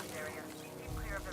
blast area. Keep clear of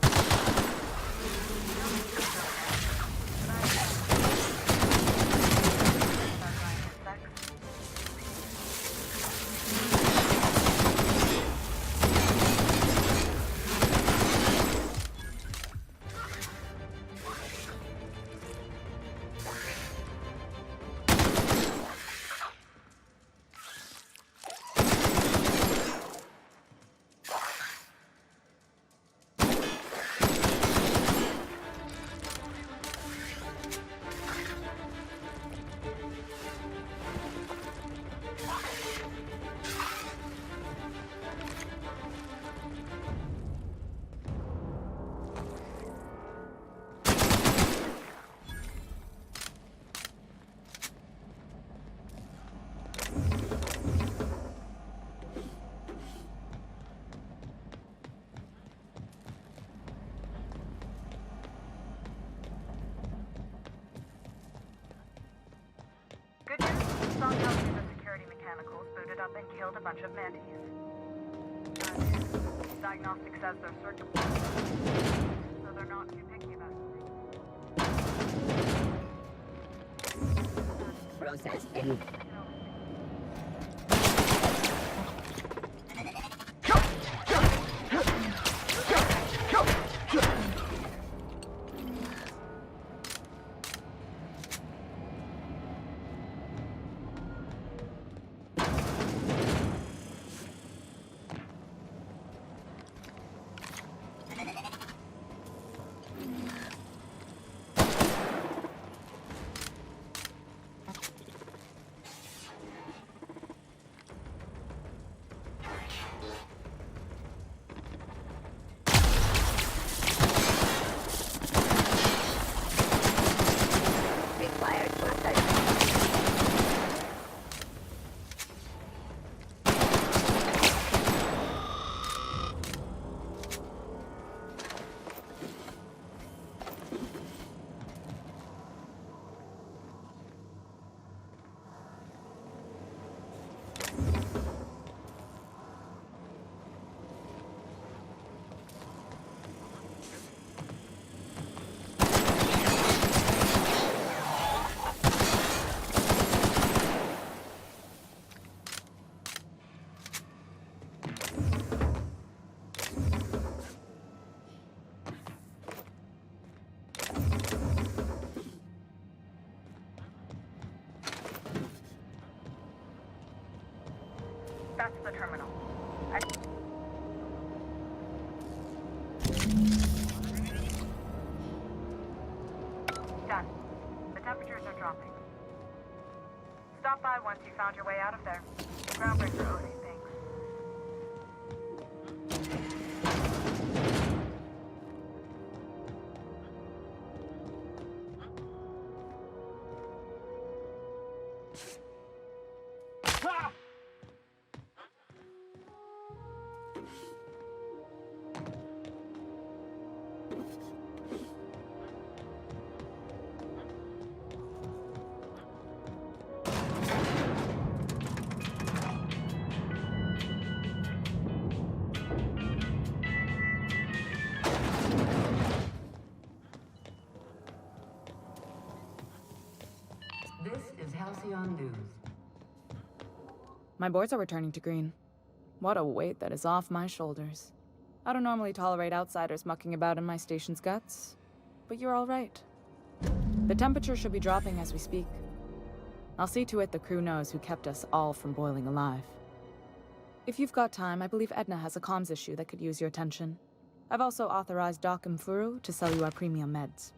Good news, Song House and the security mechanicals booted up and killed a bunch of mantis. Diagnostic says they're searchable, so they're not too picky about it. Process in. That's the terminal. Done. The temperatures are dropping. Stop by once you found your way out of there. Groundbreaker owes you things. This is Halcyon News. My boards are returning to green. What a weight that is off my shoulders. I don't normally tolerate outsiders mucking about in my station's guts, but you're all right. The temperature should be dropping as we speak. I'll see to it the crew knows who kept us all from boiling alive. If you've got time, I believe Edna has a comms issue that could use your attention. I've also authorized Doc and Furu to sell you our premium meds.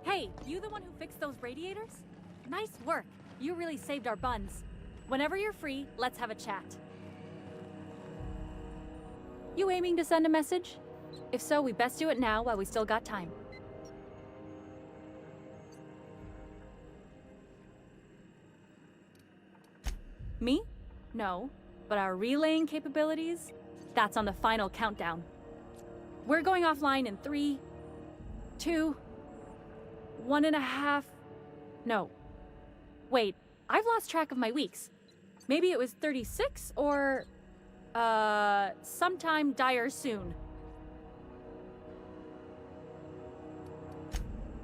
Hey, you the one who fixed those radiators? Nice work. You really saved our buns. Whenever you're free, let's have a chat. You aiming to send a message? If so, we best do it now while we still got time. Me? No. But our relaying capabilities? That's on the final countdown. We're going offline in 3, 2, 1.5... No. Wait, I've lost track of my weeks. Maybe it was 36 or... sometime dire soon.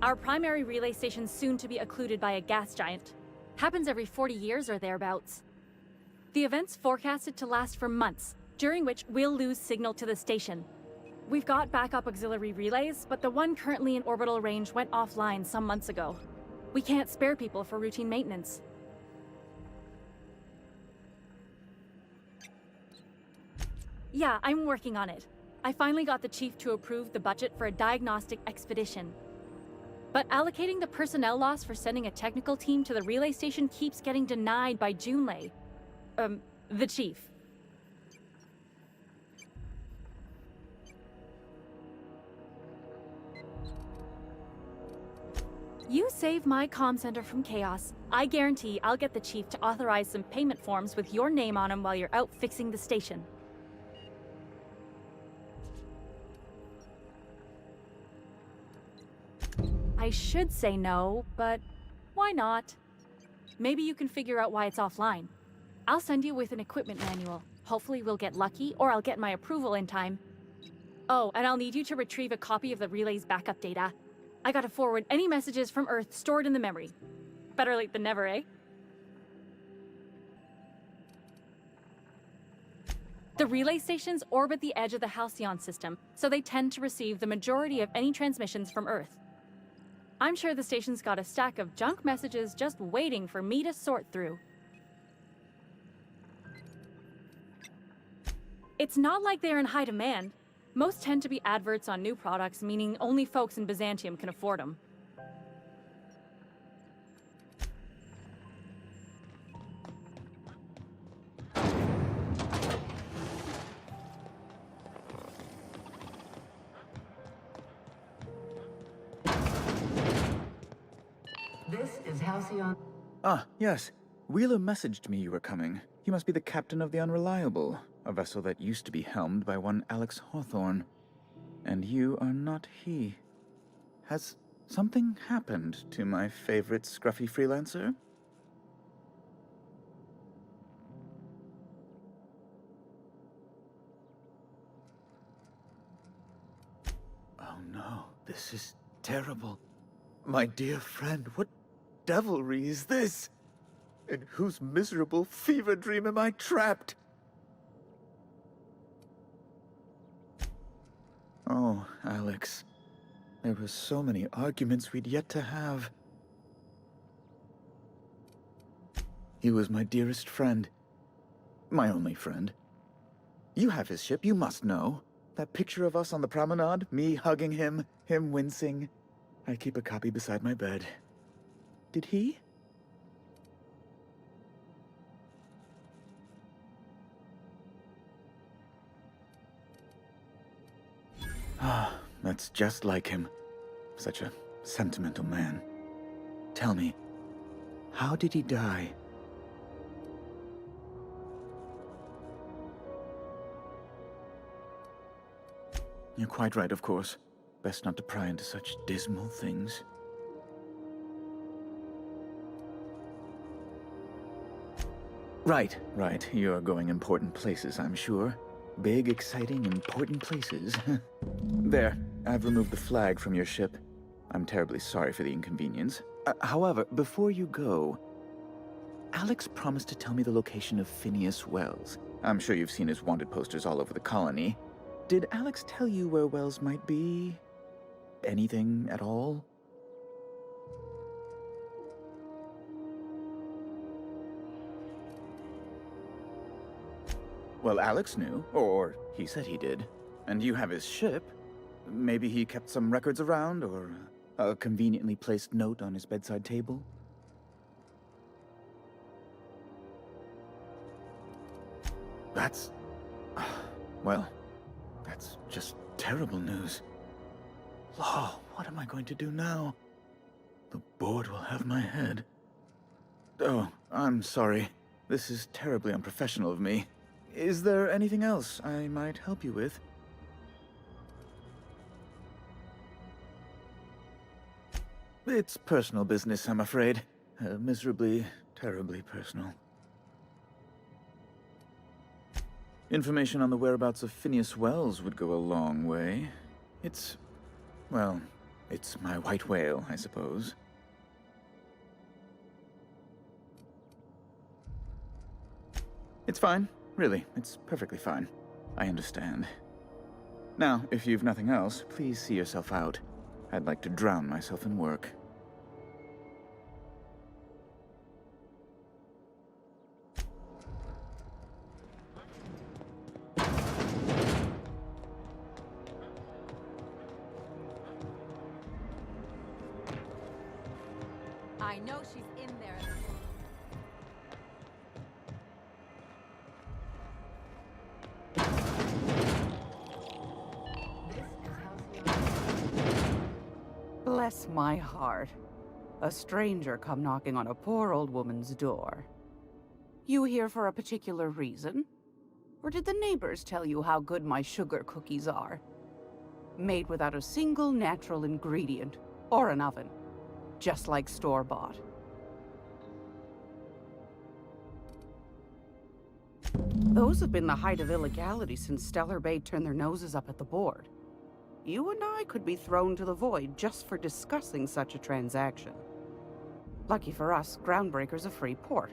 Our primary relay station's soon to be occluded by a gas giant. Happens every 40 years or thereabouts. The event's forecasted to last for months, during which we'll lose signal to the station. We've got backup auxiliary relays, but the one currently in orbital range went offline some months ago. We can't spare people for routine maintenance. Yeah, I'm working on it. I finally got the chief to approve the budget for a diagnostic expedition. But allocating the personnel loss for sending a technical team to the relay station keeps getting denied by Junlei. The chief. You save my comm center from chaos. I guarantee I'll get the chief to authorize some payment forms with your name on them while you're out fixing the station. I should say no, but why not? Maybe you can figure out why it's offline. I'll send you with an equipment manual. Hopefully we'll get lucky, or I'll get my approval in time. Oh, and I'll need you to retrieve a copy of the relay's backup data. I gotta forward any messages from Earth stored in the memory. Better late than never, eh? The relay stations orbit the edge of the Halcyon system, so they tend to receive the majority of any transmissions from Earth. I'm sure the station's got a stack of junk messages just waiting for me to sort through. It's not like they're in high demand. Most tend to be adverts on new products, meaning only folks in Byzantium can afford them. This is Halcyon. Ah, yes. Wheeler messaged me you were coming. You must be the captain of the Unreliable, a vessel that used to be helmed by one Alex Hawthorne. And you are not he. Has something happened to my favorite scruffy freelancer? Oh no, this is terrible. My dear friend, what devilry is this? In whose miserable fever dream am I trapped? Oh, Alex. There were so many arguments we'd yet to have. He was my dearest friend. My only friend. You have his ship, you must know. That picture of us on the promenade, me hugging him, him wincing. I keep a copy beside my bed. Did he? Ah, that's just like him. Such a sentimental man. Tell me, how did he die? You're quite right, of course. Best not to pry into such dismal things. Right. You're going important places, I'm sure. Big, exciting, important places. There, I've removed the flag from your ship. I'm terribly sorry for the inconvenience. However, before you go, Alex promised to tell me the location of Phineas Wells. I'm sure you've seen his wanted posters all over the colony. Did Alex tell you where Wells might be? Anything at all? Well, Alex knew, or he said he did. And you have his ship. Maybe he kept some records around, or A conveniently placed note on his bedside table? That's... well, that's just terrible news. Law, what am I going to do now? The board will have my head. Oh, I'm sorry. This is terribly unprofessional of me. Is there anything else I might help you with? It's personal business, I'm afraid. Miserably, terribly personal. Information on the whereabouts of Phineas Wells would go a long way. Well, it's my white whale, I suppose. It's fine. Really, it's perfectly fine. I understand. Now, if you've nothing else, please see yourself out. I'd like to drown myself in work. I know she's in there. This is Halcyon. Bless my heart. A stranger come knocking on a poor old woman's door. You here for a particular reason? Or did the neighbors tell you how good my sugar cookies are? Made without a single natural ingredient, or an oven. Just like store-bought. Those have been the height of illegality since Stellar Bay turned their noses up at the board. You and I could be thrown to the void just for discussing such a transaction. Lucky for us, Groundbreaker's a free port.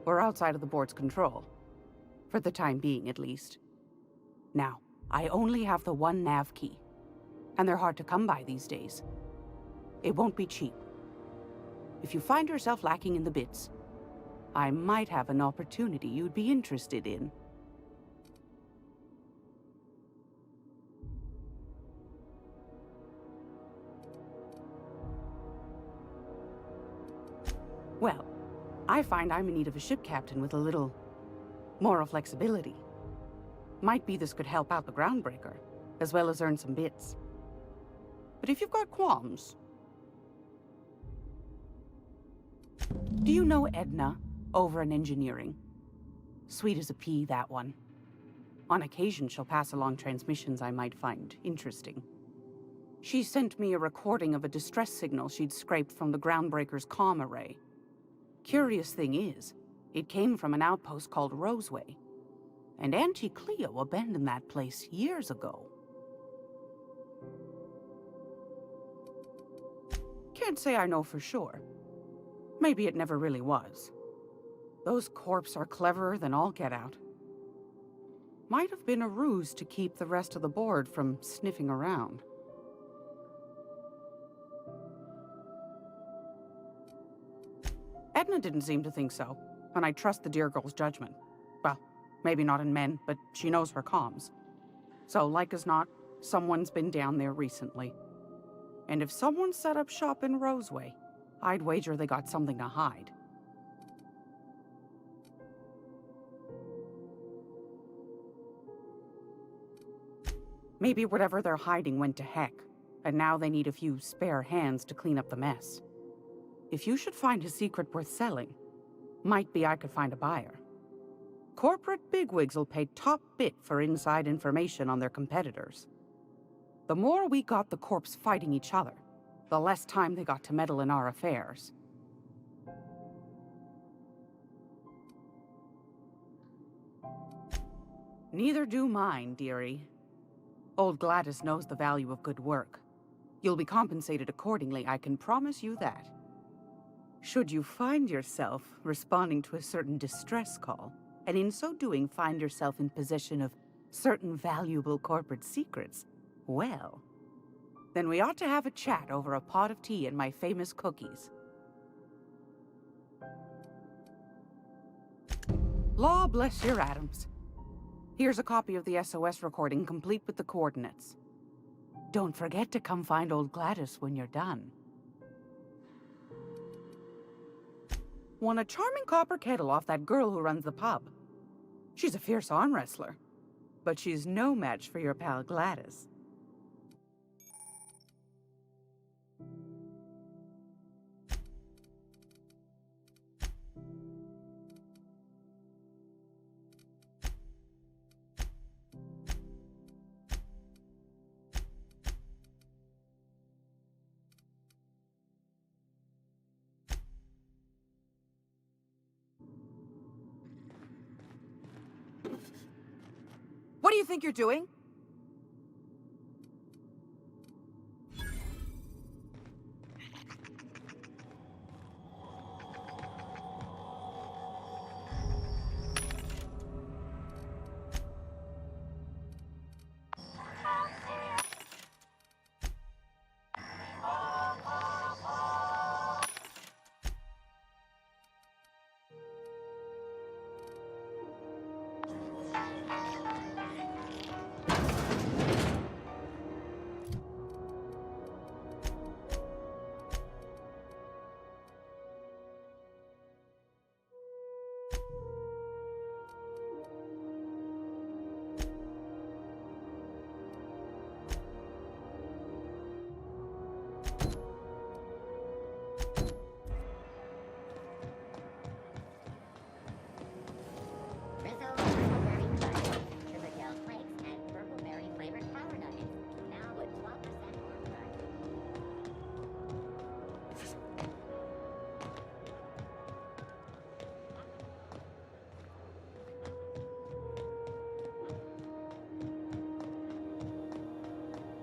We're outside of the board's control. For the time being, at least. Now, I only have the one nav key. And they're hard to come by these days. It won't be cheap. If you find yourself lacking in the bits, I might have an opportunity you'd be interested in. Well, I find I'm in need of a ship captain with a little moral flexibility. Might be this could help out the Groundbreaker, as well as earn some bits. But if you've got qualms... Do you know Edna, over in engineering? Sweet as a pea, that one. On occasion, she'll pass along transmissions I might find interesting. She sent me a recording of a distress signal she'd scraped from the Groundbreaker's comm array. Curious thing is, it came from an outpost called Roseway. And Auntie Cleo abandoned that place years ago. Can't say I know for sure. Maybe it never really was. Those corps are cleverer than all get out. Might have been a ruse to keep the rest of the board from sniffing around. Edna didn't seem to think so, and I trust the dear girl's judgment. Well, maybe not in men, but she knows her comms. So, like as not, someone's been down there recently. And if someone set up shop in Roseway, I'd wager they got something to hide. Maybe whatever they're hiding went to heck, and now they need a few spare hands to clean up the mess. If you should find a secret worth selling, might be I could find a buyer. Corporate bigwigs will pay top bit for inside information on their competitors. The more we got the corps fighting each other, the less time they got to meddle in our affairs. Neither do mine, dearie. Old Gladys knows the value of good work. You'll be compensated accordingly, I can promise you that. Should you find yourself responding to a certain distress call, and in so doing find yourself in possession of certain valuable corporate secrets, well, then we ought to have a chat over a pot of tea and my famous cookies. Law bless your atoms. Here's a copy of the SOS recording, complete with the coordinates. Don't forget to come find old Gladys when you're done. Won a charming copper kettle off that girl who runs the pub. She's a fierce arm wrestler, but she's no match for your pal Gladys. What do you think you're doing?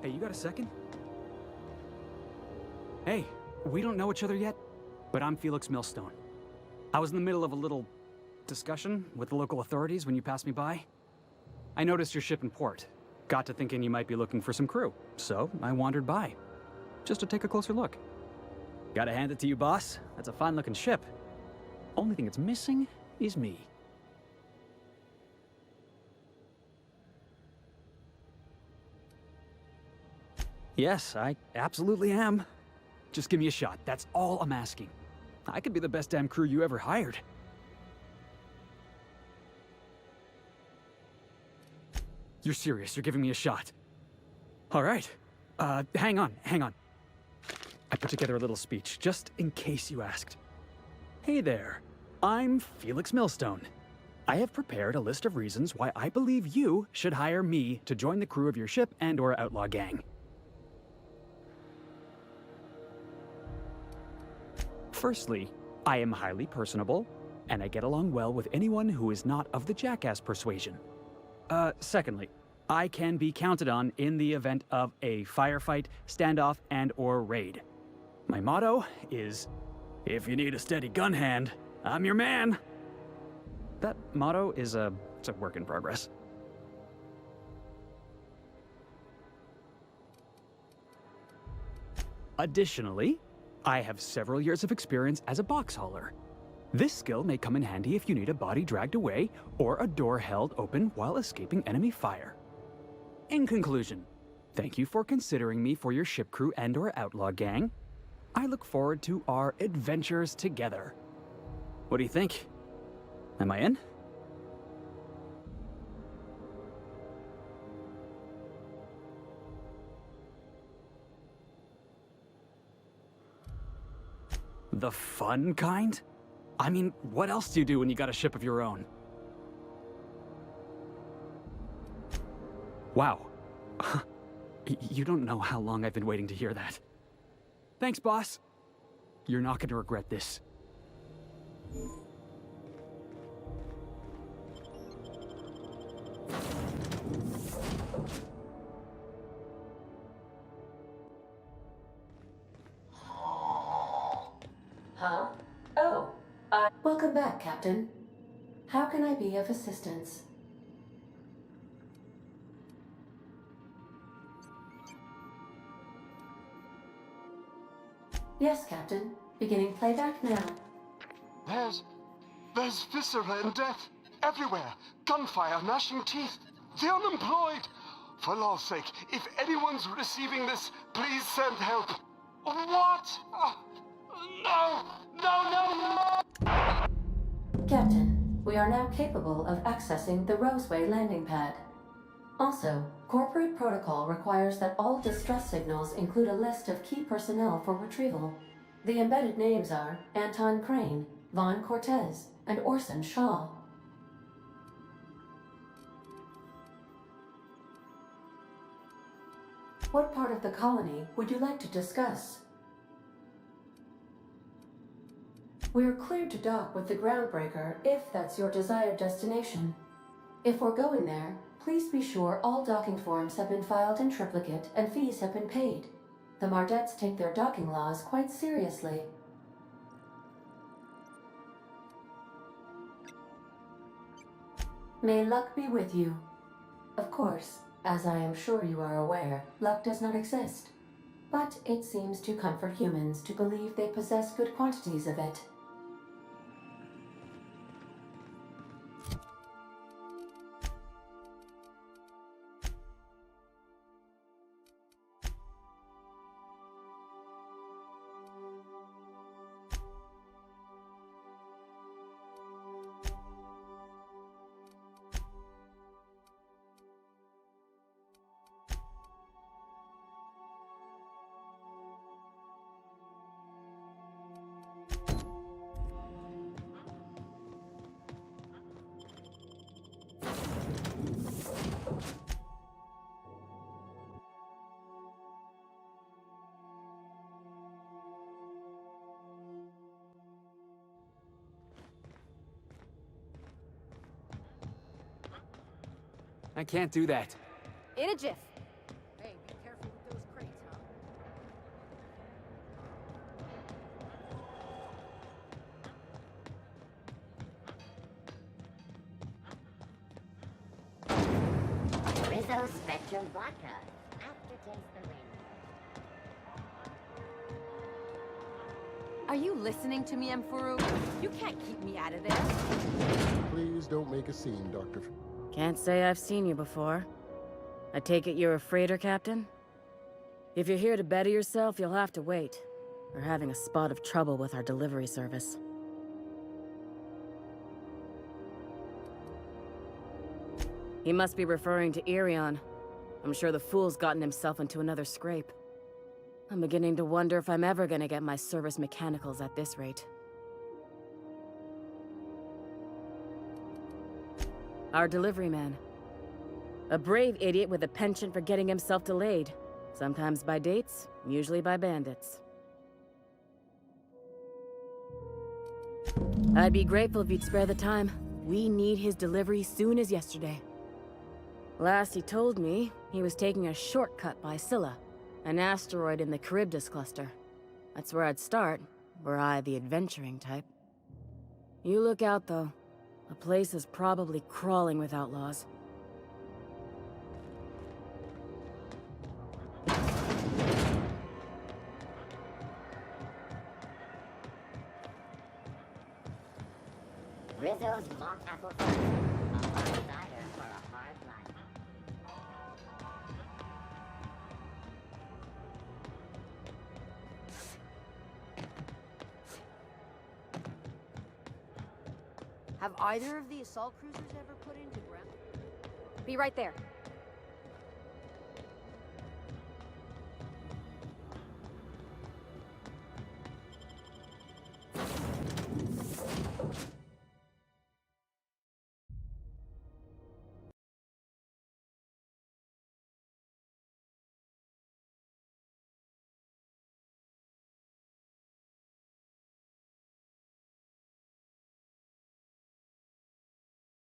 Hey, you got a second? Hey, we don't know each other yet, but I'm Felix Millstone. I was in the middle of a little discussion with the local authorities when you passed me by. I noticed your ship in port. Got to thinking you might be looking for some crew, so I wandered by, just to take a closer look. Gotta hand it to you, boss. That's a fine-looking ship. Only thing it's missing is me. Yes, I absolutely am. Just give me a shot. That's all I'm asking. I could be the best damn crew you ever hired. You're serious? You're giving me a shot? All right. Hang on. I put together a little speech, just in case you asked. Hey there. I'm Felix Millstone. I have prepared a list of reasons why I believe you should hire me to join the crew of your ship and/or outlaw gang. Firstly, I am highly personable, and I get along well with anyone who is not of the jackass persuasion. Secondly, I can be counted on in the event of a firefight, standoff, and/or raid. My motto is, if you need a steady gun hand, I'm your man. That motto is it's a work in progress. Additionally, I have several years of experience as a box hauler. This skill may come in handy if you need a body dragged away or a door held open while escaping enemy fire. In conclusion, thank you for considering me for your ship crew and/or outlaw gang. I look forward to our adventures together. What do you think? Am I in? The fun kind? I mean, what else do you do when you got a ship of your own? Wow. You don't know how long I've been waiting to hear that. Thanks, boss. You're not going to regret this. Huh? Oh, welcome back, Captain. How can I be of assistance? Yes, Captain. Beginning playback now. There's viscera and death everywhere. Gunfire, gnashing teeth. The unemployed. For law's sake, if anyone's receiving this, please send help. What? No! No, no, no! Captain, we are now capable of accessing the Roseway landing pad. Also, corporate protocol requires that all distress signals include a list of key personnel for retrieval. The embedded names are Anton Crane, Vaughn Cortez, and Orson Shaw. What part of the colony would you like to discuss? We're cleared to dock with the Groundbreaker if that's your desired destination. If we're going there, please be sure all docking forms have been filed in triplicate and fees have been paid. The Mardettes take their docking laws quite seriously. May luck be with you. Of course, as I am sure you are aware, luck does not exist. But it seems to comfort humans to believe they possess good quantities of it. I can't do that. In a jiff. Hey, be careful with those crates, huh? Rizzo Spectrum Vodka. Aftertaste the rain. Are you listening to me, Emfuru? You can't keep me out of there. Please don't make a scene, Dr. Can't say I've seen you before. I take it you're a freighter, Captain? If you're here to better yourself, you'll have to wait. We're having a spot of trouble with our delivery service. He must be referring to Irion. I'm sure the fool's gotten himself into another scrape. I'm beginning to wonder if I'm ever gonna get my service mechanicals at this rate. Our delivery man. A brave idiot with a penchant for getting himself delayed. Sometimes by dates, usually by bandits. I'd be grateful if you'd spare the time. We need his delivery soon as yesterday. Last he told me, he was taking a shortcut by Scylla, an asteroid in the Charybdis cluster. That's where I'd start, were I the adventuring type. You look out, though. The place is probably crawling with outlaws. Rizzo's mock apple cider. A hard cider for a hard life. Have either of the assault cruisers ever put into ground? Be right there.